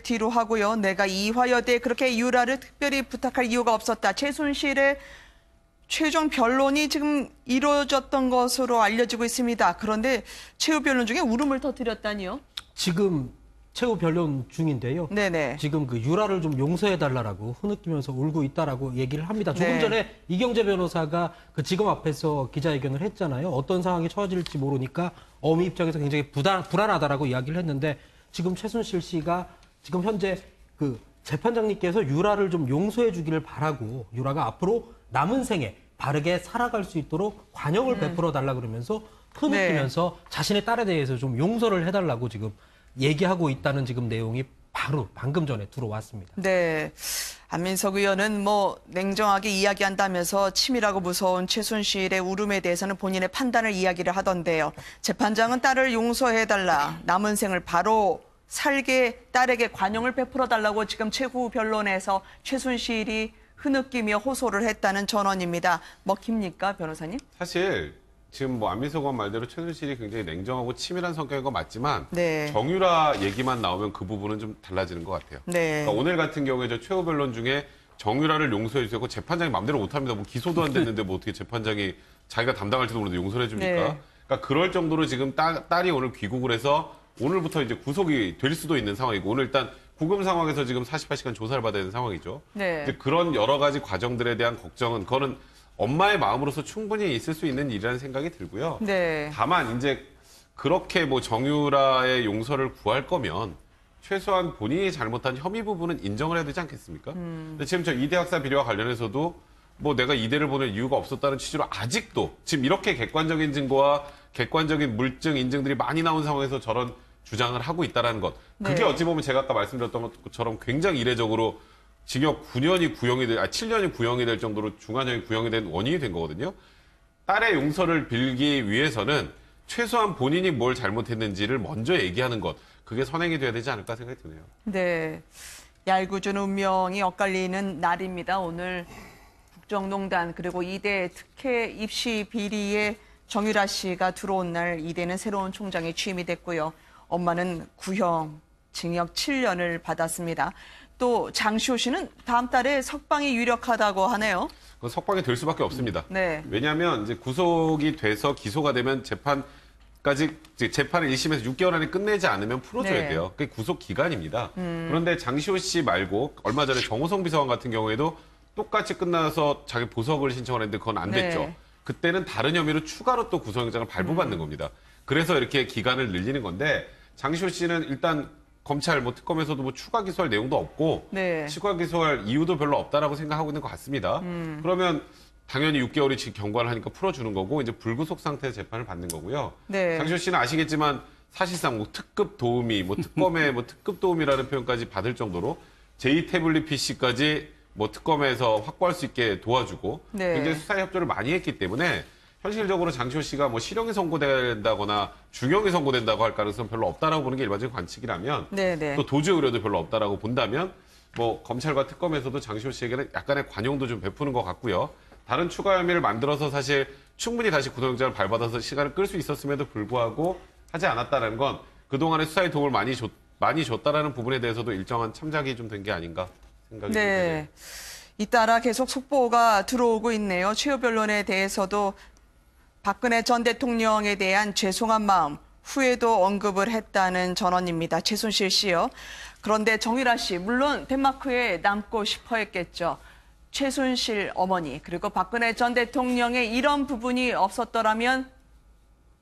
뒤로 하고요. 내가 이화여대에 그렇게 유라를 특별히 부탁할 이유가 없었다. 최순실의 최종 변론이 지금 이루어졌던 것으로 알려지고 있습니다. 그런데 최후 변론 중에 울음을 터뜨렸다니요? 지금 최후 변론 중인데요. 네네. 지금 그 유라를 좀 용서해달라고 흐느끼면서 울고 있다라고 얘기를 합니다. 조금 네. 전에 이경재 변호사가 그 지검 앞에서 기자회견을 했잖아요. 어떤 상황이 처해질지 모르니까 어미 입장에서 굉장히 불안하다라고 이야기를 했는데 지금 최순실 씨가 지금 현재 그 재판장님께서 유라를 좀 용서해 주기를 바라고 유라가 앞으로 남은 생에 바르게 살아갈 수 있도록 관용을 베풀어 달라 그러면서 흐느끼면서 자신의 딸에 대해서 좀 용서를 해달라고 지금 얘기하고 있다는 지금 내용이 바로 방금 전에 들어왔습니다. 네. 안민석 의원은 냉정하게 이야기한다면서 치밀하고 무서운 최순실의 울음에 대해서는 본인의 판단을 이야기를 하던데요. 재판장은 딸을 용서해달라, 남은 생을 바로 살게 딸에게 관용을 베풀어달라고 지금 최후 변론에서 최순실이 흐느끼며 호소를 했다는 전언입니다. 먹힙니까, 변호사님? 사실 지금 안민석 의원 말대로 최순실이 굉장히 냉정하고 치밀한 성격인 건 맞지만 네. 정유라 얘기만 나오면 그 부분은 좀 달라지는 것 같아요. 네. 그러니까 오늘 같은 경우에 저 최후 변론 중에 정유라를 용서해 주고 재판장이 마음대로 못합니다. 기소도 안 됐는데 어떻게 재판장이 자기가 담당할지도 모르는데 용서를 해줍니까? 네. 그러니까 그럴 정도로 지금 딸이 오늘 귀국을 해서 오늘부터 이제 구속이 될 수도 있는 상황이고 오늘 일단 구금 상황에서 지금 48시간 조사를 받아야 되는 상황이죠. 네. 이제 그런 여러 가지 과정들에 대한 걱정은 그거는 엄마의 마음으로서 충분히 있을 수 있는 일이라는 생각이 들고요. 네. 다만 이제 그렇게 정유라의 용서를 구할 거면 최소한 본인이 잘못한 혐의 부분은 인정을 해야 되지 않겠습니까? 근데 지금 저 이대 학사 비리와 관련해서도 내가 이대를 보낼 이유가 없었다는 취지로 아직도 지금 이렇게 객관적인 증거와 객관적인 물증 인증들이 많이 나온 상황에서 저런 주장을 하고 있다는 것. 그게 네. 어찌 보면 제가 아까 말씀드렸던 것처럼 굉장히 이례적으로 징역 9년이 구형이 7년이 구형이 될 정도로 중한형이 구형이 된 원인이 된 거거든요. 딸의 용서를 빌기 위해서는 최소한 본인이 뭘 잘못했는지를 먼저 얘기하는 것. 그게 선행이 돼야 되지 않을까 생각이 드네요. 네. 얄궂은 운명이 엇갈리는 날입니다. 오늘 국정농단 그리고 이대 특혜 입시 비리에 정유라 씨가 들어온 날 이대는 새로운 총장이 취임이 됐고요. 엄마는 구형, 징역 7년을 받았습니다. 또 장시호 씨는 다음 달에 석방이 유력하다고 하네요. 그건 석방이 될 수밖에 없습니다. 네. 왜냐하면 이제 구속이 돼서 기소가 되면 재판까지 재판을 1심에서 6개월 안에 끝내지 않으면 풀어줘야 네. 돼요. 그게 구속 기간입니다. 그런데 장시호 씨 말고 얼마 전에 정호성 비서관 같은 경우에도 똑같이 끝나서 자기 보석을 신청을 했는데 그건 안 됐죠. 네. 그때는 다른 혐의로 추가로 또 구속영장을 발부받는 겁니다. 그래서 이렇게 기간을 늘리는 건데 장시호 씨는 일단 검찰 특검에서도 추가 기소할 내용도 없고 네. 추가 기소할 이유도 별로 없다라고 생각하고 있는 것 같습니다. 그러면 당연히 6개월이 경과를 하니까 풀어주는 거고 이제 불구속 상태에서 재판을 받는 거고요. 네. 장시호 씨는 아시겠지만 사실상 특급 도우미, 특검의 특급 도우미라는 표현까지 받을 정도로 제2 태블릿 PC까지 특검에서 확보할 수 있게 도와주고 네. 굉장히 수사에 협조를 많이 했기 때문에 현실적으로 장시호 씨가 실형이 선고된다거나 중형이 선고된다고 할 가능성은 별로 없다라고 보는 게 일반적인 관측이라면 네네. 또 도주 의뢰도 별로 없다라고 본다면 검찰과 특검에서도 장시호 씨에게는 약간의 관용도 좀 베푸는 것 같고요. 다른 추가 혐의를 만들어서 사실 충분히 다시 구속영장을 발받아서 시간을 끌 수 있었음에도 불구하고 하지 않았다는 건 그동안의 수사에 도움을 많이 줬다라는 부분에 대해서도 일정한 참작이 좀 된 게 아닌가 생각이 듭니다. 네. 잇따라 계속 속보가 들어오고 있네요. 최후 변론에 대해서도 박근혜 전 대통령에 대한 죄송한 마음, 후회도 언급을 했다는 전언입니다. 최순실 씨요. 그런데 정유라 씨, 물론 덴마크에 남고 싶어 했겠죠. 최순실 어머니, 그리고 박근혜 전 대통령의 이런 부분이 없었더라면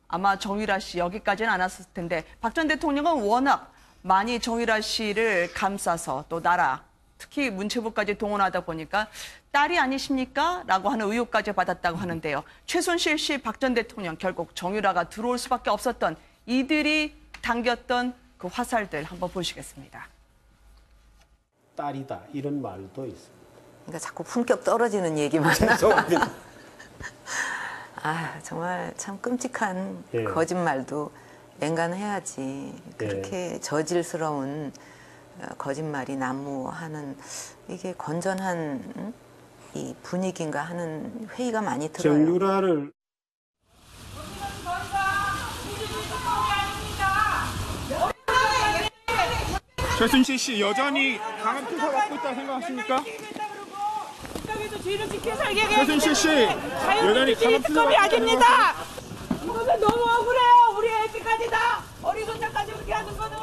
아마 정유라 씨 여기까지는 안 왔을 텐데 박 전 대통령은 워낙 많이 정유라 씨를 감싸서 또 나라, 특히 문체부까지 동원하다 보니까 딸이 아니십니까? 라고 하는 의혹까지 받았다고 하는데요. 최순실 씨, 박 전 대통령 결국 정유라가 들어올 수밖에 없었던 이들이 당겼던 그 화살들 한번 보시겠습니다. 딸이다 이런 말도 있습니다. 그러니까 자꾸 품격 떨어지는 얘기만. 정말 참 끔찍한 예. 거짓말도 맹간해야지. 그렇게 저질스러운 거짓말이 난무하는 이게 건전한 이 분위기인가 하는 회의가 많이 들어요. 정유라를 최순실 씨 여전히 강한 수사 받고 있다 생각하십니까? 최순실 씨 여전히 강한 수사 특검이 아닙니다. 이거는 너무 억울해요. 우리 애들까지 다 어리손자까지 그렇게 하는 거는.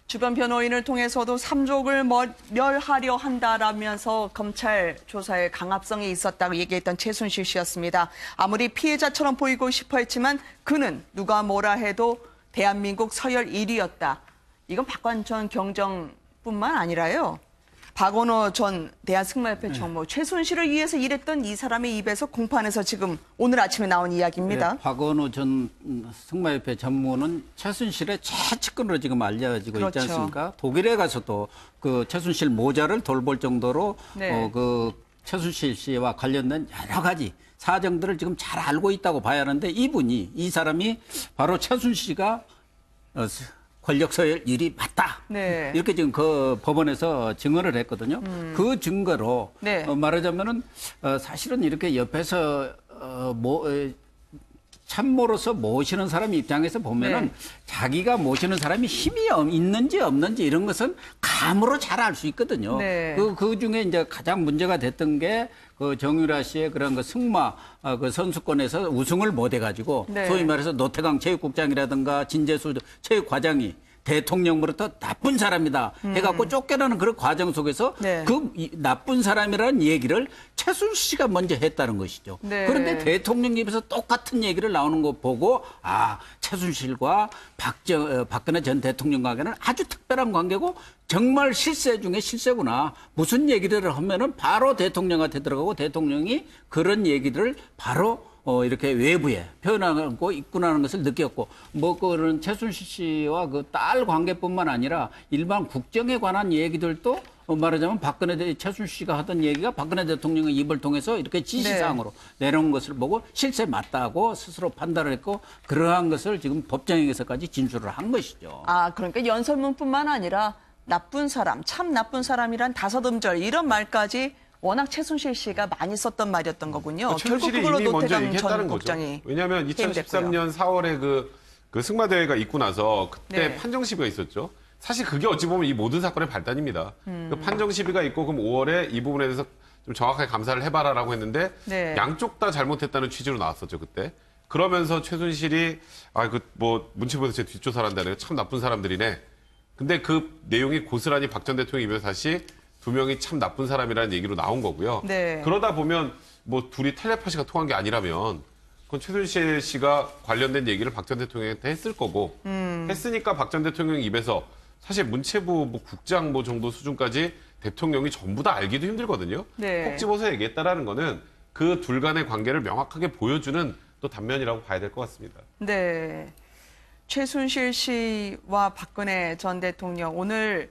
주변 변호인을 통해서도 삼족을 멸하려 한다라면서 검찰 조사에 강압성이 있었다고 얘기했던 최순실 씨였습니다. 아무리 피해자처럼 보이고 싶어 했지만 그는 누가 뭐라 해도 대한민국 서열 1위였다. 이건 박관 전 경정뿐만 아니라요. 박원호 전 대한승마협회 정무, 최순실을 위해서 일했던 이 사람의 입에서 공판에서 지금 오늘 아침에 나온 이야기입니다. 네, 박원호 전 승마협회 전무는 최순실의 최측근으로 지금 알려지고 그렇죠. 있지 않습니까? 독일에 가서도 그 최순실 모자를 돌볼 정도로 네. 그 최순실 씨와 관련된 여러 가지 사정들을 지금 잘 알고 있다고 봐야 하는데 이 사람이 바로 최순실 씨가 권력 서열 1위 맞다. 네. 이렇게 지금 그 법원에서 증언을 했거든요. 그 증거로 네. 말하자면은 사실은 이렇게 옆에서 참모로서 모시는 사람 입장에서 보면은 네. 자기가 모시는 사람이 힘이 있는지 없는지 이런 것은 감으로 잘 알 수 있거든요. 네. 그 중에 이제 가장 문제가 됐던 게 그 정유라 씨의 그런 그 승마 그 선수권에서 우승을 못 해가지고 네. 소위 말해서 노태강 체육국장이라든가 진재수 체육과장이 대통령으로부터 나쁜 사람이다 해갖고 쫓겨나는 그런 과정 속에서 네. 나쁜 사람이라는 얘기를 최순실 씨가 먼저 했다는 것이죠. 네. 그런데 대통령 입에서 똑같은 얘기를 나오는 거 보고 최순실과 박근혜 전 대통령 관계는 아주 특별한 관계고 정말 실세 중에 실세구나. 무슨 얘기를 하면은 바로 대통령한테 들어가고 대통령이 그런 얘기를 바로 이렇게 외부에 표현하고 있구나하는 것을 느꼈고, 그런 최순실 씨와 그 딸 관계뿐만 아니라 일반 국정에 관한 얘기들도 말하자면 최순실 씨가 하던 얘기가 박근혜 대통령의 입을 통해서 이렇게 지시사항으로 내놓은 것을 보고 실세 맞다고 스스로 판단을 했고, 그러한 것을 지금 법정에서까지 진술을 한 것이죠. 그러니까 연설문뿐만 아니라 나쁜 사람, 참 나쁜 사람이란 다섯 음절 이런 말까지 워낙 최순실 씨가 많이 썼던 말이었던 거군요. 최순실이 결국 이미 그걸로 먼저 노태강 얘기했다는 전 거죠. 국장이 왜냐하면 해임됐고요. 2013년 4월에 그 승마대회가 있고 나서 그때 네. 판정 시비가 있었죠. 사실 그게 어찌 보면 이 모든 사건의 발단입니다. 그 판정 시비가 있고 그럼 5월에 이 부분에 대해서 좀 정확하게 감사를 해봐라라고 했는데 네. 양쪽 다 잘못했다는 취지로 나왔었죠 그때. 그러면서 최순실이 문체부에서 제 뒷조사를 한다네요. 참 나쁜 사람들이네. 근데 그 내용이 고스란히 박 전 대통령 입에서 다시 두 명이 참 나쁜 사람이라는 얘기로 나온 거고요. 네. 그러다 보면 둘이 텔레파시가 통한 게 아니라면 그건 최순실 씨가 관련된 얘기를 박 전 대통령한테 했을 거고 했으니까 박 전 대통령 입에서 사실 문체부 국장 정도 수준까지 대통령이 전부 다 알기도 힘들거든요. 네. 콕 집어서 얘기했다라는 거는 그 둘 간의 관계를 명확하게 보여주는 또 단면이라고 봐야 될 것 같습니다. 네. 최순실 씨와 박근혜 전 대통령 오늘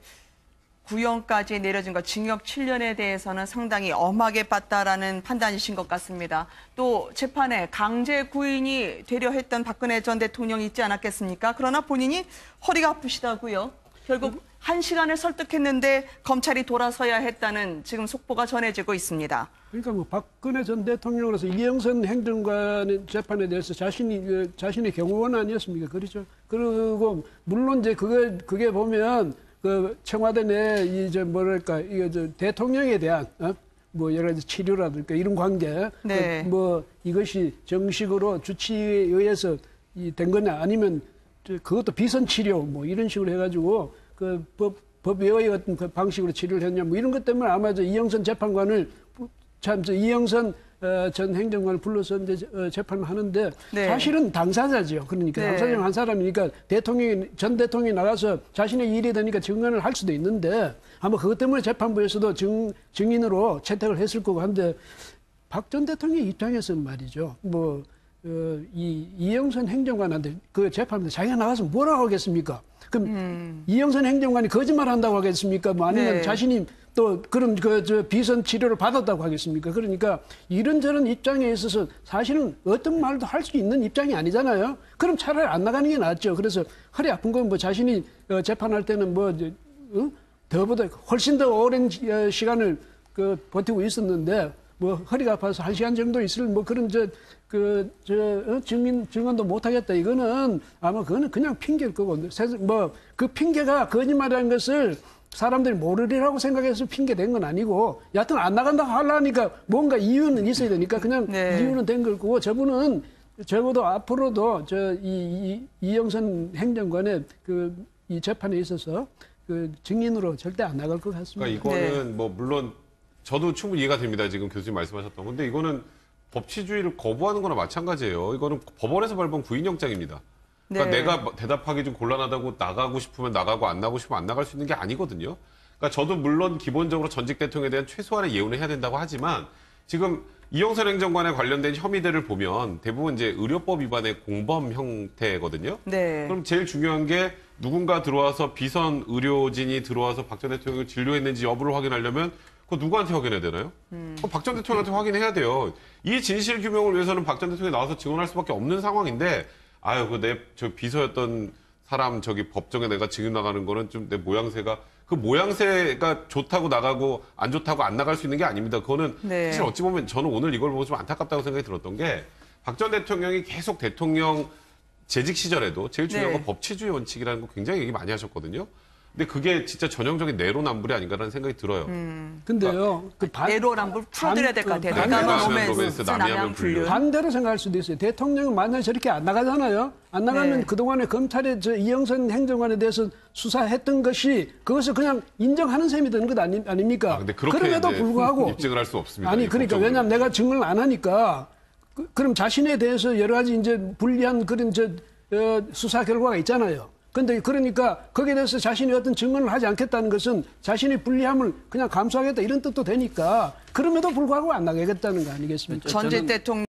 구형까지 내려진 것, 징역 7년에 대해서는 상당히 엄하게 봤다라는 판단이신 것 같습니다. 또 재판에 강제 구인이 되려 했던 박근혜 전 대통령이 있지 않았겠습니까? 그러나 본인이 허리가 아프시다고요. 결국 1시간을 설득했는데 검찰이 돌아서야 했다는 지금 속보가 전해지고 있습니다. 그러니까 박근혜 전 대통령으로서 이영선 행정관의 재판에 대해서 자신의 경호원 아니었습니까? 그렇죠. 그리고 물론 이제 그게 보면 그 청와대 내 대통령에 대한 여러 가지 치료라든가 이런 관계, 네. 이것이 정식으로 주치의에 의해서 된 거냐 아니면 그것도 비선 치료 이런 식으로 해가지고 그 법 외의 같은 그 방식으로 치료를 했냐 이런 것 때문에 아마 이영선 재판관을 이영선 전 행정관을 불러서 이제 재판을 하는데 네. 사실은 당사자죠. 그러니까 네. 당사자 한 사람이니까 전 대통령이 나가서 자신의 일이 되니까 증언을 할 수도 있는데 아마 그것 때문에 재판부에서도 증인으로 채택을 했을 거고 한데 박 전 대통령 입장에서는 말이죠. 이영선 행정관한테 그 재판에 자기가 나가서 뭐라고 하겠습니까? 그럼 이영선 행정관이 거짓말한다고 하겠습니까? 아니면 네. 자신이 또 그런 비선 치료를 받았다고 하겠습니까? 그러니까 이런저런 입장에 있어서 사실은 어떤 말도 할 수 있는 입장이 아니잖아요. 그럼 차라리 안 나가는 게 낫죠. 그래서 허리 아픈 건 자신이 재판할 때는 더보다 훨씬 더 오랜 시간을 버티고 있었는데 뭐 허리가 아파서 1시간 정도 있을 뭐 그런 증언도 못 하겠다. 이거는 아마 그거는 그냥 핑계일 거고 뭐 그 핑계가 거짓말이라는 것을 사람들이 모르리라고 생각해서 핑계 된 건 아니고 여하튼 안 나간다고 하려니까 뭔가 이유는 있어야 되니까 그냥 네. 이유는 된 거고 저분은 적어도 앞으로도 이영선 행정관의 이 재판에 있어서 그 증인으로 절대 안 나갈 것 같습니다. 그러니까 이거는 뭐 물론 저도 충분히 이해가 됩니다. 지금 교수님 말씀하셨던. 근데 이거는 법치주의를 거부하는 거나 마찬가지예요. 이거는 법원에서 발부한 구인영장입니다. 그러니까 네. 내가 대답하기 좀 곤란하다고 나가고 싶으면 나가고 안 나가고 싶으면 안 나갈 수 있는 게 아니거든요. 그러니까 저도 물론 기본적으로 전직 대통령에 대한 최소한의 예우는 해야 된다고 하지만 지금 이영선 행정관에 관련된 혐의들을 보면 대부분 이제 의료법 위반의 공범 형태거든요. 네. 그럼 제일 중요한 게 누군가 들어와서 비선 의료진이 들어와서 박 전 대통령을 진료했는지 여부를 확인하려면 그거 누구한테 확인해야 되나요? 박 전 대통령한테 확인해야 돼요. 이 진실 규명을 위해서는 박 전 대통령이 나와서 증언할 수밖에 없는 상황인데 아유 저 비서였던 사람 저기 법정에 내가 증인 나가는 거는 좀 내 모양새가 그 모양새가 좋다고 나가고 안 좋다고 안 나갈 수 있는 게 아닙니다. 그거는 네. 사실 어찌 보면 저는 오늘 이걸 보고 좀 안타깝다고 생각이 들었던 게 박 전 대통령이 계속 대통령 재직 시절에도 제일 중요한 네. 건 법치주의 원칙이라는 거 굉장히 얘기 많이 하셨거든요. 근데 그게 진짜 전형적인 내로남불이 아닌가라는 생각이 들어요. 근데요. 내로남불 풀어드려야 될 것 같아요. 내가만 내가만 로맨스, 남양 불륜. 반대로 생각할 수도 있어요. 대통령은 만약에 저렇게 안 나가잖아요. 안 나가면 네. 그동안에 검찰에 이영선 행정관에 대해서 수사했던 것이 그것을 그냥 인정하는 셈이 되는 것 아닙니까? 근데 그렇게 그럼에도 이제 불구하고 입증을 할 수 없습니다. 아니 이 그러니까 법적으로. 왜냐하면 내가 증언을 안 하니까 그럼 자신에 대해서 여러 가지 이제 불리한 그런 수사 결과가 있잖아요. 근데 그러니까 거기에 대해서 자신이 어떤 증언을 하지 않겠다는 것은 자신의 불리함을 그냥 감수하겠다 이런 뜻도 되니까 그럼에도 불구하고 안 나가겠다는 거 아니겠습니까? 전직 대통령